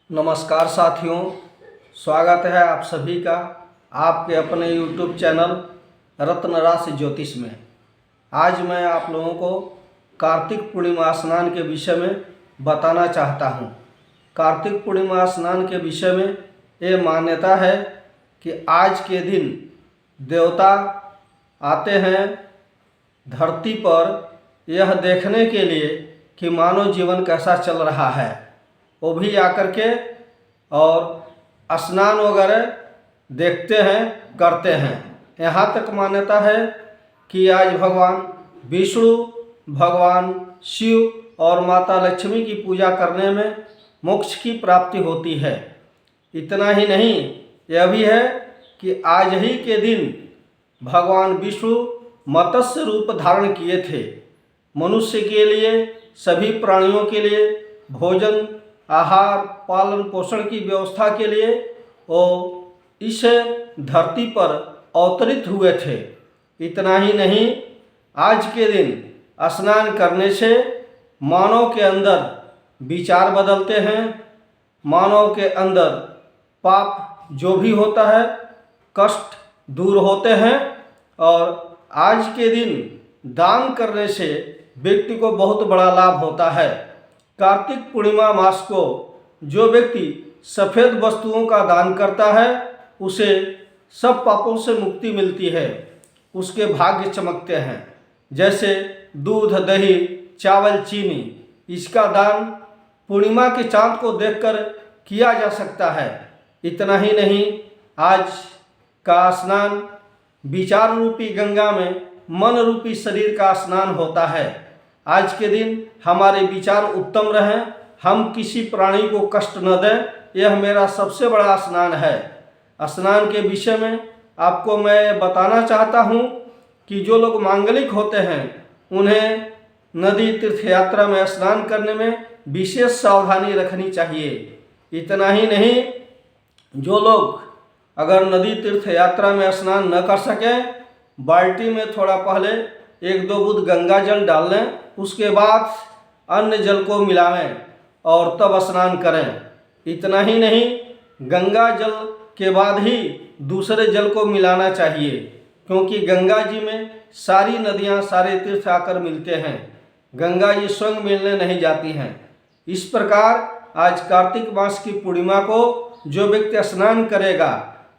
नमस्कार साथियों, स्वागत है आप सभी का आपके अपने YouTube चैनल रत्न राशि ज्योतिष में। आज मैं आप लोगों को कार्तिक पूर्णिमा स्नान के विषय में बताना चाहता हूँ। कार्तिक पूर्णिमा स्नान के विषय में ये मान्यता है कि आज के दिन देवता आते हैं धरती पर यह देखने के लिए कि मानव जीवन कैसा चल रहा है, वो भी आकर के और स्नान वगैरह देखते हैं, करते हैं। यहाँ तक मान्यता है कि आज भगवान विष्णु, भगवान शिव और माता लक्ष्मी की पूजा करने में मोक्ष की प्राप्ति होती है। इतना ही नहीं, यह भी है कि आज ही के दिन भगवान विष्णु मत्स्य रूप धारण किए थे। मनुष्य के लिए, सभी प्राणियों के लिए भोजन, आहार, पालन पोषण की व्यवस्था के लिए वो इस धरती पर अवतरित हुए थे। इतना ही नहीं, आज के दिन स्नान करने से मानव के अंदर विचार बदलते हैं, मानव के अंदर पाप जो भी होता है, कष्ट दूर होते हैं। और आज के दिन दान करने से व्यक्ति को बहुत बड़ा लाभ होता है। कार्तिक पूर्णिमा मास को जो व्यक्ति सफ़ेद वस्तुओं का दान करता है उसे सब पापों से मुक्ति मिलती है, उसके भाग्य चमकते हैं। जैसे दूध, दही, चावल, चीनी, इसका दान पूर्णिमा के चांद को देखकर किया जा सकता है। इतना ही नहीं, आज का स्नान विचार रूपी गंगा में मन रूपी शरीर का स्नान होता है। आज के दिन हमारे विचार उत्तम रहें, हम किसी प्राणी को कष्ट न दें, यह मेरा सबसे बड़ा स्नान है। स्नान के विषय में आपको मैं बताना चाहता हूँ कि जो लोग मांगलिक होते हैं उन्हें नदी तीर्थ यात्रा में स्नान करने में विशेष सावधानी रखनी चाहिए। इतना ही नहीं, जो लोग अगर नदी तीर्थ यात्रा में स्नान न कर सकें, बाल्टी में थोड़ा पहले 1-2 बूंद गंगा जल डाल लें, उसके बाद अन्य जल को मिलाएं और तब स्नान करें। इतना ही नहीं, गंगा जल के बाद ही दूसरे जल को मिलाना चाहिए, क्योंकि गंगा जी में सारी नदियां, सारे तीर्थ आकर मिलते हैं, गंगा जी स्वयं मिलने नहीं जाती हैं। इस प्रकार आज कार्तिक मास की पूर्णिमा को जो व्यक्ति स्नान करेगा,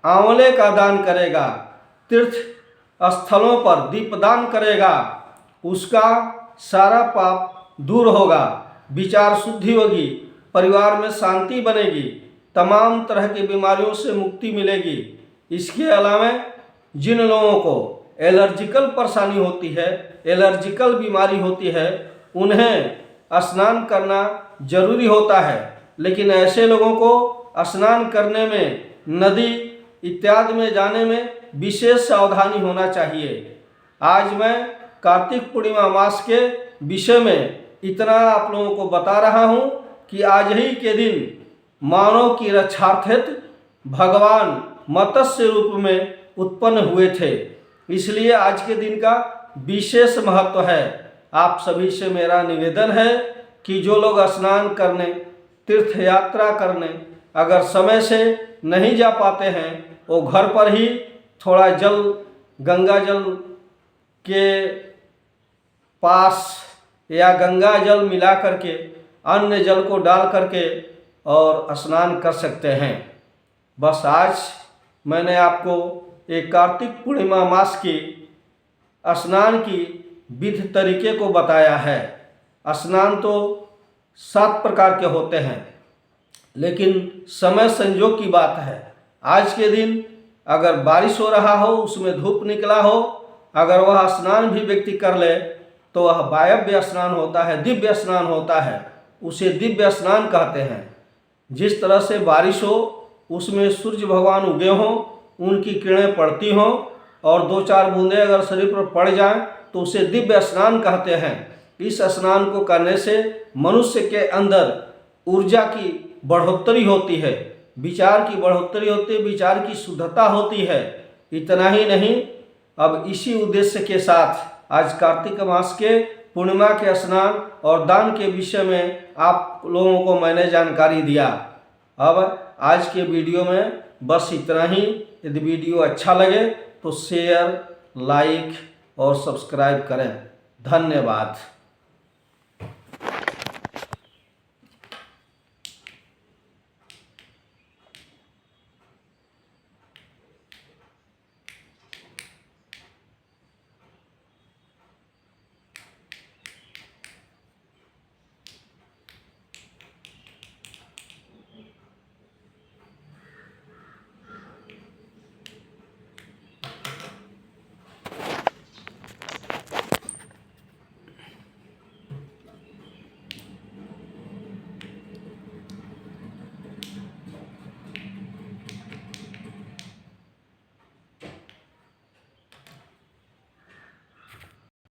आंवले का दान करेगा, तीर्थ स्थलों पर दीपदान करेगा, उसका सारा पाप दूर होगा, विचार शुद्धि होगी, परिवार में शांति बनेगी, तमाम तरह की बीमारियों से मुक्ति मिलेगी। इसके अलावा जिन लोगों को एलर्जिकल परेशानी होती है, एलर्जिकल बीमारी होती है, उन्हें स्नान करना जरूरी होता है। लेकिन ऐसे लोगों को स्नान करने में, नदी इत्यादि में जाने में विशेष सावधानी होना चाहिए। आज मैं कार्तिक पूर्णिमा मास के विषय में इतना आप लोगों को बता रहा हूँ कि आज ही के दिन मानव की रक्षार्थ भगवान मत्स्य रूप में उत्पन्न हुए थे, इसलिए आज के दिन का विशेष महत्व है। आप सभी से मेरा निवेदन है कि जो लोग स्नान करने, तीर्थ यात्रा करने अगर समय से नहीं जा पाते हैं, वो घर पर ही थोड़ा जल, गंगा जल के पास या गंगा जल मिला करके अन्य जल को डाल करके और स्नान कर सकते हैं। बस आज मैंने आपको एक कार्तिक पूर्णिमा मास की स्नान की विधि तरीके को बताया है। स्नान तो 7 प्रकार के होते हैं, लेकिन समय संजोग की बात है। आज के दिन अगर बारिश हो रहा हो, उसमें धूप निकला हो, अगर वह स्नान भी व्यक्ति कर ले तो वह वायव्य स्नान होता है, दिव्य स्नान होता है, उसे दिव्य स्नान कहते हैं। जिस तरह से बारिश हो, उसमें सूर्य भगवान उगे हों, उनकी किरणें पड़ती हों और 2-4 बूंदें अगर शरीर पर पड़ जाएं तो उसे दिव्य स्नान कहते हैं। इस स्नान को करने से मनुष्य के अंदर ऊर्जा की बढ़ोतरी होती है, विचार की बढ़ोतरी होती है, विचार की शुद्धता होती है। इतना ही नहीं, अब इसी उद्देश्य के साथ आज कार्तिक मास के पूर्णिमा के स्नान और दान के विषय में आप लोगों को मैंने जानकारी दिया। अब आज के वीडियो में बस इतना ही। यदि वीडियो अच्छा लगे तो शेयर, लाइक और सब्सक्राइब करें। धन्यवाद।